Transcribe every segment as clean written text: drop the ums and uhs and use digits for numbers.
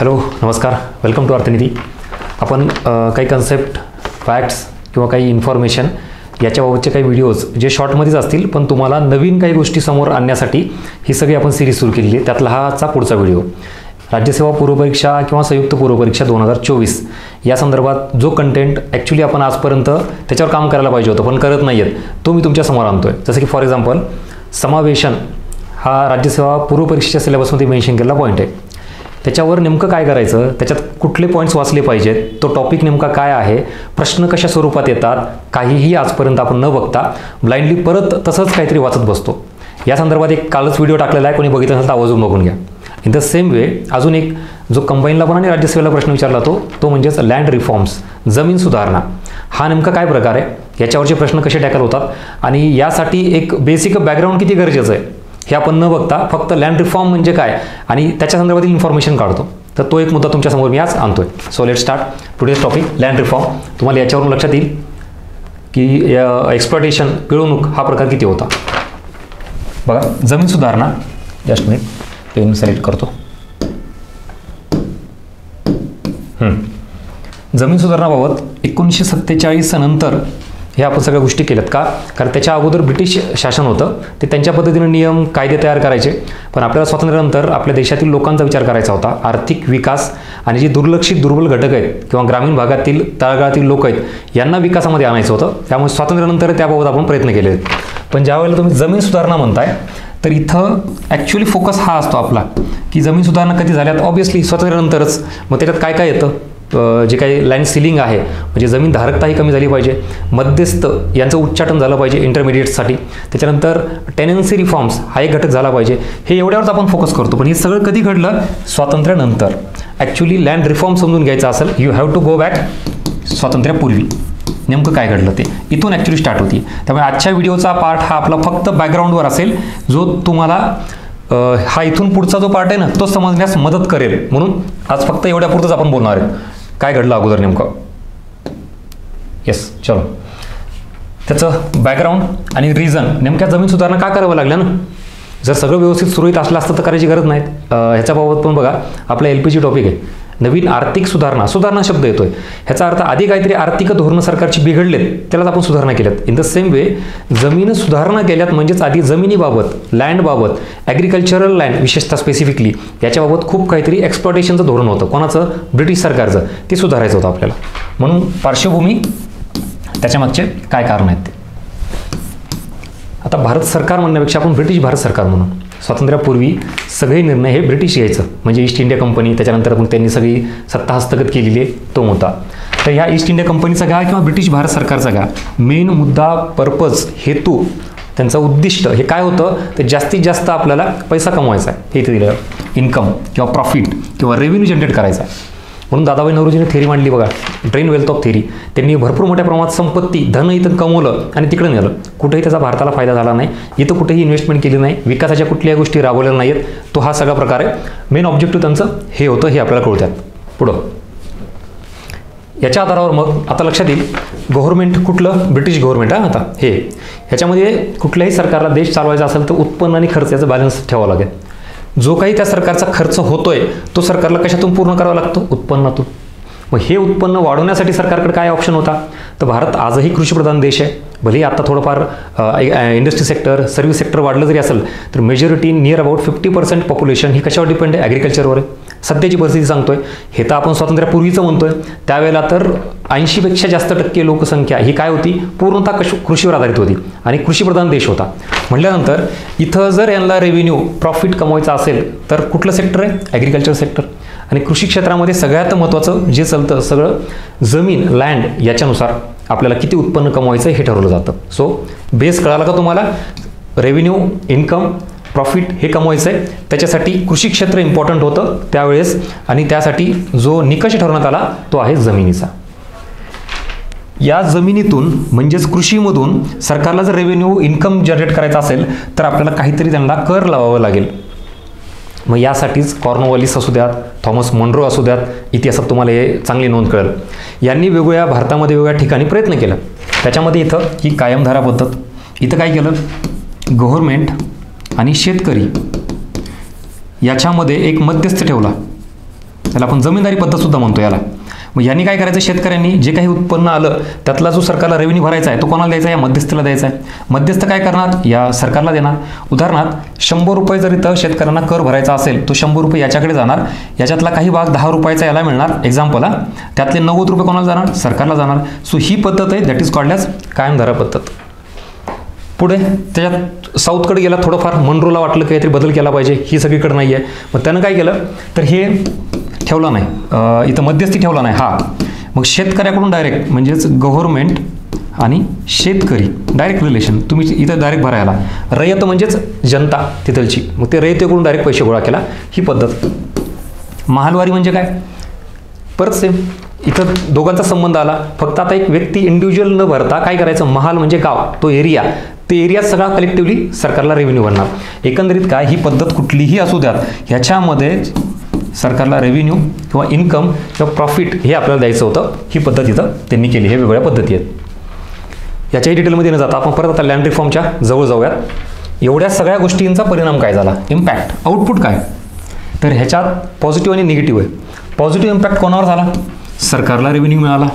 Hello नमस्कार, welcome to अर्थनिधी. आपण काही कन्सेप्ट, फॅक्ट्स किंवा काही इन्फॉर्मेशन याच्याबाबतचे काही व्हिडिओज जे शॉर्टमध्येच असतील, पण तुम्हाला नवीन काही गोष्टी समोर आणण्यासाठी ही सगळी आपण सिरीज सुरू केलेली आहे. त्यातला हाचा पुढचा व्हिडिओ राज्यसेवा पूर्वपरीक्षा किंवा संयुक्त पूर्वपरीक्षा 2024 या संदर्भात जो कंटेंट ॲक्च्युली आपण आजपर्यंत त्याच्यावर काम करायला पाहिजे होतं पण करत नाही आहेत, तो मी तुमच्यासमोर आणतो आहे. जसं की फॉर एक्झाम्पल समावेशन हा राज्यसेवा पूर्वपरीक्षेच्या सिलेबसमध्ये मेन्शन केलेला पॉईंट आहे. त्याच्यावर नेमकं काय करायचं, त्याच्यात कुठले पॉईंट्स वाचले पाहिजेत, तो टॉपिक नेमका काय आहे, प्रश्न कशा स्वरूपात येतात, काहीही आजपर्यंत आपण न बघता ब्लाइंडली परत तसंच काहीतरी वाचत बसतो. या संदर्भात एक कालच व्हिडिओ टाकलेला आहे, कोणी बघितलं असेल तर आवर्जून बघून घ्या. इन द सेम वे अजून एक जो कंबाईनला पण आणि राज्यसेवेला प्रश्न विचारला तो म्हणजेच लँड रिफॉर्म्स, जमीन सुधारणा. हा नेमका काय प्रकार आहे, याच्यावरचे प्रश्न कसे टॅकल होतात आणि यासाठी एक बेसिक बॅकग्राऊंड किती गरजेचं आहे हे आपण न बघता फक्त लँड रिफॉर्म म्हणजे काय आणि त्याच्या संदर्भातील इन्फॉर्मेशन काढतो. तर तो एक मुद्दा तुमच्यासमोर मी आज आणतोय. So let start today's topic land reform. तुम्हाला याच्यावरून लक्षात येईल की एक्सप्लॉटेशन, पिळवणूक हा प्रकार किती होता. बघा, जमीन सुधारणा, जस्ट मी पेन सिलेक्ट करतो. जमीन सुधारणाबाबत 1947 नंतर हे आपण सगळ्या गोष्टी केल्यात का, कारण त्याच्या अगोदर ब्रिटिश शासन होतं, ते त्यांच्या पद्धतीने नियम कायदे तयार करायचे. पण आपल्याला स्वातंत्र्यानंतर आपल्या देशातील लोकांचा विचार करायचा होता. आर्थिक विकास आणि जे दुर्लक्षित दुर्बल घटक आहेत किंवा ग्रामीण भागातील तळागाळातील लोक आहेत यांना विकासामध्ये आणायचं होतं. त्यामुळे स्वातंत्र्यानंतर त्याबाबत आपण प्रयत्न केले आहेत. पण ज्यावेळेला तुम्ही जमीन सुधारणा म्हणताय तर इथं ॲक्च्युली फोकस हा असतो आपला की जमीन सुधारणा कधी झाल्यात, ऑब्व्हियसली स्वातंत्र्यानंतरच. मग त्याच्यात काय काय येतं, जे काही लँड सिलिंग आहे म्हणजे जमीन धारकताही कमी झाली पाहिजे, मध्यस्थ यांचं उच्चाटन झालं पाहिजे इंटरमिडिएटसाठी, त्याच्यानंतर टेनन्सी रिफॉर्म्स हा एक घटक झाला पाहिजे. हे एवढ्यावरच आपण फोकस करतो. पण हे सगळं कधी घडलं, स्वातंत्र्यानंतर. ॲक्च्युली लँड रिफॉर्म समजून घ्यायचा असेल, you have to go back स्वातंत्र्यापूर्वी नेमकं काय घडलं ते, इथून ॲक्च्युली स्टार्ट होती. त्यामुळे आजच्या व्हिडिओचा पार्ट हा आपला फक्त बॅकग्राऊंडवर असेल, जो तुम्हाला हा इथून पुढचा जो पार्ट आहे ना तो समजण्यास मदत करेल. म्हणून आज फक्त एवढ्यापुरतंच आपण बोलणार आहे काय घडलं अगोदर नेमकं. येस, चलो. त्याचं बॅकग्राऊंड आणि रिझन, नेमक्या जमीन सुधारणा का करावं लागल्या ना. जर सगळं व्यवस्थित सुरळीत असलं असतं तर करायची गरज नाहीत. ह्याच्याबाबत पण बघा, आपला LPG टॉपिक आहे, नवीन आर्थिक सुधारणा. सुधारणा शब्द येतोय, ह्याचा अर्थ आधी काहीतरी आर्थिक धोरणं सरकारची बिघडलेत त्यालाच आपण सुधारणा केल्यात. इन द सेम वे जमीन सुधारणा केल्यात म्हणजेच आधी जमिनीबाबत, लँडबाबत, ॲग्रिकल्चरल लँड विशेषतः स्पेसिफिकली याच्याबाबत खूप काहीतरी एक्सप्लॉटेशनचं धोरण होतं. कोणाचं, ब्रिटिश सरकारचं. ते सुधारायचं होतं आपल्याला. म्हणून पार्श्वभूमी, त्याच्यामागचे काय कारण आहेत ते. आता भारत सरकार म्हणण्यापेक्षा आपण ब्रिटिश भारत सरकार म्हणून. स्वातंत्र्यापूर्वी सगळे निर्णय हे ब्रिटिश घ्यायचं, म्हणजे ईस्ट इंडिया कंपनी, त्याच्यानंतर मग त्यांनी सगळी सत्ता हस्तगत केलेली आहे तो होता. तर ह्या ईस्ट इंडिया कंपनीचा घ्या किंवा ब्रिटिश भारत सरकारचा घ्या, मेन मुद्दा, पर्पज, हेतू, त्यांचं उद्दिष्ट हे काय होतं, ते जास्तीत जास्त आपल्याला पैसा कमवायचा आहे. हे इथे दिलं, इन्कम किंवा प्रॉफिट किंवा रेव्हेन्यू जनरेट करायचा आहे. म्हणून दादाभाई नौरोजीने थेरी मांडली बघा, ड्रेन वेल्थ ऑफ थेरी. त्यांनी भरपूर मोठ्या प्रमाणात संपत्ती, धन इथं कमवलं आणि तिकडे नेलं. कुठेही त्याचा भारताला फायदा झाला नाही, इथं कुठेही इन्व्हेस्टमेंट केली नाही, विकासाच्या कुठल्याही गोष्टी राबवलेल्या नाही आहेत. तो हा सगळा प्रकार आहे. मेन ऑब्जेक्टिव्ह त्यांचं हे होतं, हे आपल्याला कळतात पुढं. याच्या आधारावर मग आता लक्षात येईल, गव्हर्नमेंट कुठलं, ब्रिटिश गव्हर्नमेंट. आता हे ह्याच्यामध्ये कुठल्याही सरकारला देश चालवायचा असेल तर उत्पन्न आणि खर्च याचं बॅलन्स ठेवावं लागेल. जो काही त्या सरकारचा खर्च होतोय तो सरकारला कशातून पूर्ण करावा लागतो, उत्पन्नातून. मग हे उत्पन्न वाढवण्यासाठी सरकारकडे काय ऑप्शन होता, तर भारत आजही कृषीप्रधान देश आहे. भलेही आता थोडंफार इंडस्ट्री सेक्टर, सर्व्हिस सेक्टर वाढलं जरी असेल तर मेजॉरिटी नियर अबाउट 50% पॉप्युलेशन ही कशावर डिपेंड आहे, ॲग्रिकल्चरवर आहे. सध्याची परिस्थिती सांगतोय, हे तर आपण स्वातंत्र्यापूर्वीचं म्हणतोय, त्यावेळेला तर 80पेक्षा जास्त टक्के लोकसंख्या ही काय होती, पूर्णतः कृषीवर आधारित होती आणि कृषीप्रधान देश होता. म्हटल्यानंतर इथं जर यांना रेव्हेन्यू, प्रॉफिट कमवायचा असेल तर कुठलं सेक्टर आहे, ॲग्रिकल्चर सेक्टर. आणि कृषी क्षेत्रामध्ये सगळ्यात महत्त्वाचं जे चालतं सगळं जमीन, लँड याच्यानुसार आपल्याला किती उत्पन्न कमवायचं हे ठरवलं जातं. सो बेस कळाला का तुम्हाला, रेव्हेन्यू, इन्कम, प्रॉफिट हे कमवायचं आहे. त्याच्यासाठी कृषी क्षेत्र इम्पॉर्टंट होतं त्यावेळेस आणि त्यासाठी जो निकष ठरवण्यात आला तो आहे जमिनीचा. या जमिनीतून म्हणजेच कृषीमधून सरकारला जर रेव्हेन्यू, इन्कम जनरेट करायचा असेल तर आपल्याला काहीतरी त्यांना कर लावावं लागेल. मग यासाठीच कॉर्नवॉलिस असू द्यात, थॉमस मॉनरो असू द्यात, इतिहासात तुम्हाला हे चांगली नोंद कळेल, यांनी वेगवेगळ्या भारतामध्ये वेगवेगळ्या ठिकाणी प्रयत्न केला. त्याच्यामध्ये इथं ही कायमधारा पद्धत, इथं काय केलं, गव्हर्नमेंट आणि शेतकरी याच्यामध्ये एक मध्यस्थ ठेवला. त्याला आपण जमीनदारी पद्धतसुद्धा म्हणतो याला. मग यांनी काय करायचं, शेतकऱ्यांनी जे काही उत्पन्न आलं त्यातला जो सरकारला रेव्हेन्यू भरायचा आहे तो कोणाला द्यायचा आहे, या मध्यस्थीला द्यायचा आहे. मध्यस्थ काय करणार, या सरकारला देणार. उदाहरणार्थ 100 रुपये जर इथं शेतकऱ्यांना कर भरायचा असेल तो 100 रुपये याच्याकडे जाणार, याच्यातला काही भाग 10 रुपयाचा याला मिळणार एक्झाम्पल, त्यातले 90 रुपये कोणाला जाणार, सरकारला जाणार. सो ही पद्धत आहे, दॅट इज कॉल्ड ॲज कायमधारा पद्धत. पुढे त्याच्यात साऊथकडे गेला, थोडंफार मनरोला वाटलं काहीतरी बदल केला पाहिजे, ही सगळीकडे नाही आहे. मग त्यानं काय केलं तर हे ठेवला नाही, इथं मध्यस्थी ठेवला नाही. मग शेतकऱ्याकडून डायरेक्ट म्हणजेच गव्हर्नमेंट आणि शेतकरी डायरेक्ट रिलेशन, तुम्ही इथं डायरेक्ट भरायला. रयत म्हणजेच जनता तिथलची, मग ते रयतेकडून डायरेक्ट पैसे गोळा केला, ही पद्धत. महालवारी म्हणजे काय, परत सेम, इथं दोघांचा संबंध आला. फक्त आता एक व्यक्ती इंडिव्हिज्युअल न भरता काय करायचं, महाल म्हणजे गाव, तो एरिया, ते एरिया सगळा कलेक्टिव्हली सरकारला रेव्हेन्यू भरणार. एकंदरीत काय, ही पद्धत कुठलीही असू द्यात, ह्याच्यामध्ये सरकारला रेव्हेन्यू किंवा इन्कम किंवा प्रॉफिट हे आपल्याला द्यायचं होतं. ही पद्धत इथं त्यांनी केली. हे वेगवेगळ्या पद्धती आहेत. याच्याही डिटेलमध्ये न जाता आपण परत आता लँड रिफॉर्मच्या जवळ जाऊयात. एवढ्या सगळ्या गोष्टींचा परिणाम काय झाला, इम्पॅक्ट, आउटपुट काय, तर ह्याच्यात पॉझिटिव्ह आणि निगेटिव्ह आहे. पॉझिटिव्ह इम्पॅक्ट कोणावर झाला, सरकारला रेव्हेन्यू मिळाला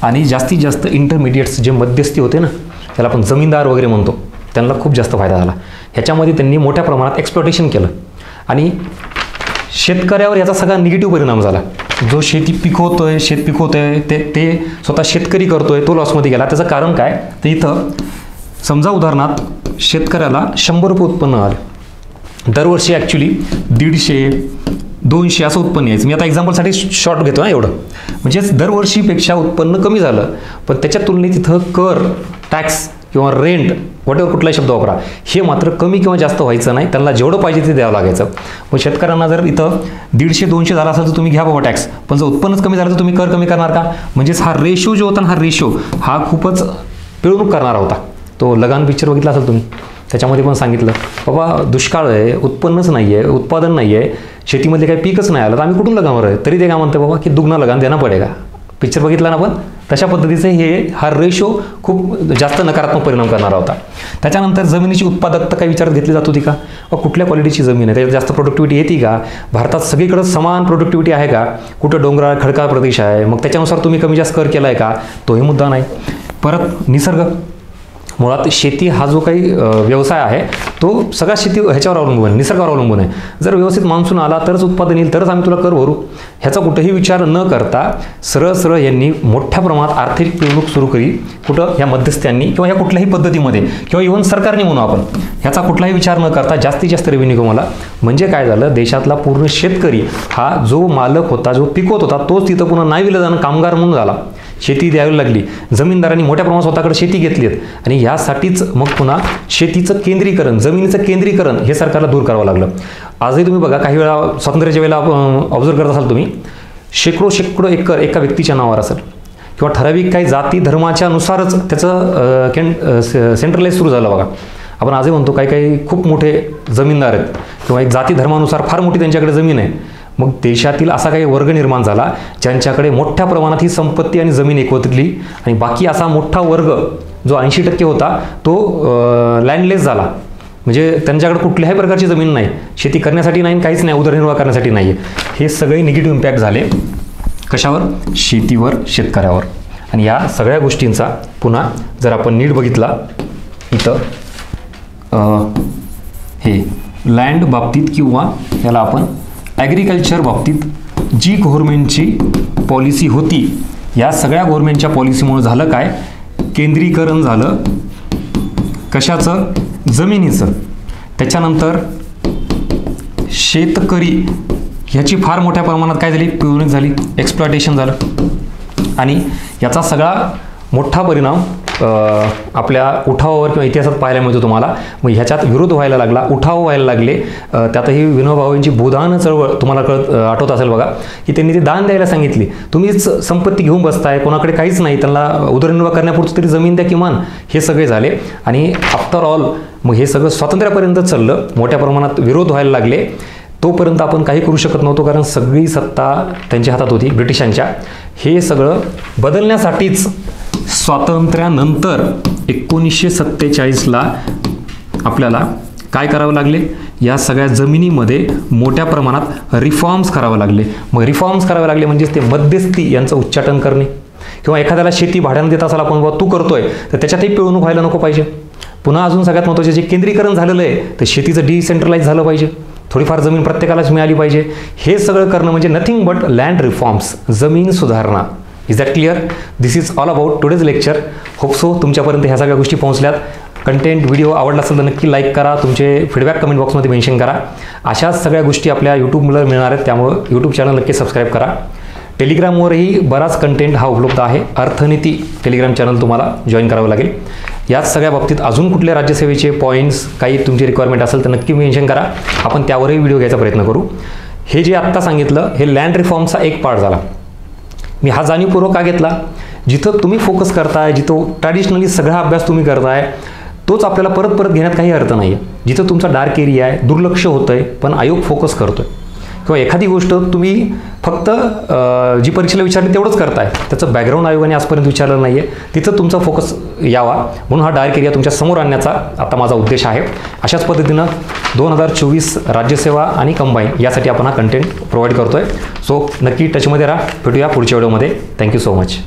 आणि जास्तीत जास्त इंटरमिडिएट्स जे मध्यस्थी होते ना, त्याला आपण जमीनदार वगैरे म्हणतो, त्यांना खूप जास्त फायदा झाला. ह्याच्यामध्ये त्यांनी मोठ्या प्रमाणात एक्सप्लॉटेशन केलं आणि शेतकऱ्यावर याचा सगळा निगेटिव्ह परिणाम झाला. जो शेत पिकवतोय ते स्वतः शेतकरी करतोय, तो लॉसमध्ये गेला. त्याचं कारण काय, तर इथं समजा उदाहरणार्थ शेतकऱ्याला 100 रुपये उत्पन्न आलं, दरवर्षी ॲक्च्युली 150-200 असं उत्पन्न यायचं. मी आता एक्झाम्पलसाठी शॉर्ट घेतो एवढं, म्हणजेच दरवर्षीपेक्षा उत्पन्न कमी झालं, पण त्याच्या तुलनेत इथं कर, टॅक्स किंवा रेंट, वॉटेवर कुठलाही शब्द वापरा, हे मात्र कमी किंवा जास्त व्हायचं नाही. त्यांना जेवढं पाहिजे ते द्यावं लागायचं. मग शेतकऱ्यांना जर इथं 150-200 झाला असेल तर तुम्ही घ्या बाबा टॅक्स, पण जर उत्पन्नच कमी झालं तर तुम्ही कर कमी करणार का. म्हणजेच हा रेशो जो होता ना, हा खूपच पिळवणूक करणारा होता. तो लगान पिक्चर बघितला असेल तुम्ही, त्याच्यामध्ये पण सांगितलं बाबा दुष्काळ आहे, उत्पन्नच नाही आहे, उत्पादन नाही आहे, शेतीमध्ये काही पीकच नाही आलं, तर आम्ही कुठून लगावर आहे, तरी ते काय म्हणतं बाबा की दुग्ना लगान देणं पडेगा. पिक्चर बघितला ना आपण, तशा पद्धतीचे हा रेशो खूप जास्त नकारात्मक परिणाम करणारा होता. त्याच्यानंतर जमिनीची उत्पादकता काही विचारात घेतली जात होती का, कुठल्या क्वालिटीची जमीन आहे, त्याच्यात जास्त प्रोडक्टिव्हिटी येते का, भारतात सगळीकडे समान प्रोडक्टिव्हिटी आहे का, कुठं डोंगराळ खडकाळ प्रदेश आहे, मग त्याच्यानुसार तुम्ही कमी जास्त कर केला आहे का, तोही मुद्दा नाही. परत निसर्ग, मुळात शेती हा जो काही व्यवसाय आहे तो सगळा शेती ह्याच्यावर अवलंबून आहे, निसर्गावर अवलंबून आहे. जर व्यवस्थित मान्सून आला तरच उत्पादन येईल, तरच आम्ही तुला कर भरू, ह्याचा कुठेही विचार न करता सरळ यांनी मोठ्या प्रमाणात आर्थिक पिळवणूक सुरू केली. कुठं, ह्या मध्यस्थ्यांनी किंवा ह्या कुठल्याही पद्धतीमध्ये किंवा इव्हन सरकारने म्हणू आपण, ह्याचा कुठलाही विचार न करता जास्तीत जास्त रेव्हेन्यू कमवला. म्हणजे काय झालं, देशातला पूर्ण शेतकरी हा जो मालक होता, जो पिकवत होता, तोच तिथं पुन्हा नाईविलाजानं कामगार म्हणून झाला. शेती द्यावी लागली, जमीनदारांनी मोठ्या प्रमाणात स्वतःकडे शेती घेतली आहे आणि यासाठीच मग पुन्हा शेतीचं केंद्रीकरण, जमिनीचं केंद्रीकरण हे सरकारला दूर करावं लागलं. आजही तुम्ही बघा, काही वेळा स्वातंत्र्याच्या वेळेला ऑब्झर्व करत असाल तुम्ही, शेकडो एकर एका व्यक्तीच्या नावावर असेल किंवा ठराविक काही जाती धर्माच्या नुसारच त्याचं सेंट्रलाइज सुरू झालं बघा. आपण आजही म्हणतो काही खूप मोठे जमीनदार आहेत किंवा एक जाती धर्मानुसार फार मोठी त्यांच्याकडे जमीन आहे. मग देशातील असा काही वर्ग निर्माण झाला ज्यांच्याकडे मोठ्या प्रमाणात ही संपत्ती आणि जमीन एकवटली आणि बाकी असा मोठा वर्ग जो 80% होता तो लँडलेस झाला. म्हणजे त्यांच्याकडे कुठल्याही प्रकारची जमीन नाही, शेती करण्यासाठी नाही, काहीच नाही, उदरनिर्वाह करण्यासाठी नाही. हे सगळे निगेटिव्ह इम्पॅक्ट झाले कशावर, शेतीवर, शेतकऱ्यावर. आणि या सगळ्या गोष्टींचा पुन्हा जर आपण नीट बघितला, इथं हे लँड बाबतीत किंवा याला आपण ॲग्रिकल्चर बाबतीत जी गव्हर्नमेंटची पॉलिसी होती, या सगळ्या गव्हर्नमेंटच्या पॉलिसीमुळे झालं काय, केंद्रीकरण झालं कशाचं, जमिनीचं. त्याच्यानंतर शेतकरी ह्याची फार मोठ्या प्रमाणात काय झाली, पिळवणूक झाली, एक्सप्लॉयटेशन झालं. आणि याचा सगळा मोठा परिणाम आपल्या उठावावर किंवा इतिहासात पाहायला मिळतो तुम्हाला. मग ह्याच्यात विरोध व्हायला लागला, उठाव व्हायला लागले. त्यातही विनोबा भावेंची भूदान चळवळ तुम्हाला आठवत असेल बघा, की त्यांनी ते दान द्यायला सांगितली. तुम्हीच संपत्ती घेऊन बसताय, कोणाकडे काहीच नाही, त्यांना उदरनिर्वाह करण्यापुरतं तरी जमीन द्या किमान. हे सगळे झाले आणि आफ्टर ऑल मग हे सगळं स्वातंत्र्यापर्यंत चाललं. मोठ्या प्रमाणात विरोध व्हायला लागले. तोपर्यंत आपण काही करू शकत नव्हतो, कारण सगळी सत्ता त्यांच्या हातात होती, ब्रिटिशांच्या. हे सगळं बदलण्यासाठीच स्वातंत्र्यानंतर 1947ला आपल्याला काय करावं लागले, या सगळ्या जमिनीमध्ये मोठ्या प्रमाणात रिफॉर्म्स करावे लागले. मग रिफॉर्म्स करावे लागले म्हणजे ते मध्यस्थी यांचं उच्चाटन करणे, किंवा एखाद्याला शेती भाड्यानं देत असाल आपण, बाबा तू करतोय तर त्याच्यातही पिळवणूक व्हायला नको पाहिजे. पुन्हा अजून सगळ्यात महत्त्वाचे जे केंद्रीकरण झालेलं आहे तर शेतीचं डिसेंट्रलाइज झालं पाहिजे, थोडीफार जमीन प्रत्येकालाच मिळाली पाहिजे. हे सगळं करणं म्हणजे नथिंग बट लँड रिफॉर्म्स, जमीन सुधारणा. Is that clear? This is all about today's lecture. Hope so तुमच्यापर्यंत ह्या सगळ्या गोष्टी पोहोचल्यात. कंटेंट व्हिडिओ आवडला असेल तर नक्की लाईक करा, तुमचे फीडबॅक कमेंट बॉक्समध्ये मेन्शन करा. अशाच सगळ्या गोष्टी आपल्या यूट्यूबला मिळणार आहेत, त्यामुळं यूट्यूब चॅनल नक्की सबस्क्राईब करा. टेलिग्रामवरही बराच कंटेंट हा उपलब्ध आहे. अर्थनीती टेलिग्राम चॅनल तुम्हाला जॉईन करावं लागेल. याच सगळ्या बाबतीत अजून कुठल्या राज्यसेवेचे पॉईंट्स, काही तुमची रिक्वायरमेंट असेल तर नक्की मेन्शन करा, आपण त्यावरही व्हिडिओ घ्यायचा प्रयत्न करू. हे जे आत्ता सांगितलं हे लँड रिफॉर्मचा एक पार्ट झाला. मी हा जाणीवपूर्वक का घेतला, जिथं तुम्ही फोकस करताय, जिथं ट्रॅडिशनली सगळा अभ्यास तुम्ही करताय तोच आपल्याला परत परत घेण्यात काही अर्थ नाही आहे. जिथं तुमचा डार्क एरिया आहे, दुर्लक्ष होतं आहे, पण आयोग फोकस करतोय, किंवा एखादी गोष्ट तुम्ही फक्त जी परीक्षेला विचारली तेवढंच करताय, त्याचं बॅकग्राऊंड आयोगाने आजपर्यंत विचारलं नाही आहे, तिथं तुमचा फोकस यावा म्हणून हा डार्क एरिया तुमच्या समोर आणण्याचा आता माझा उद्देश आहे. अशाच पद्धतीनं 2024 राज्यसेवा आणि कंबाईन यासाठी आपण हा कंटेंट प्रोव्हाइड करतोय. सो नक्की टचमध्ये राहा. भेटूया पुढच्या व्हिडिओमध्ये. Thank you so much.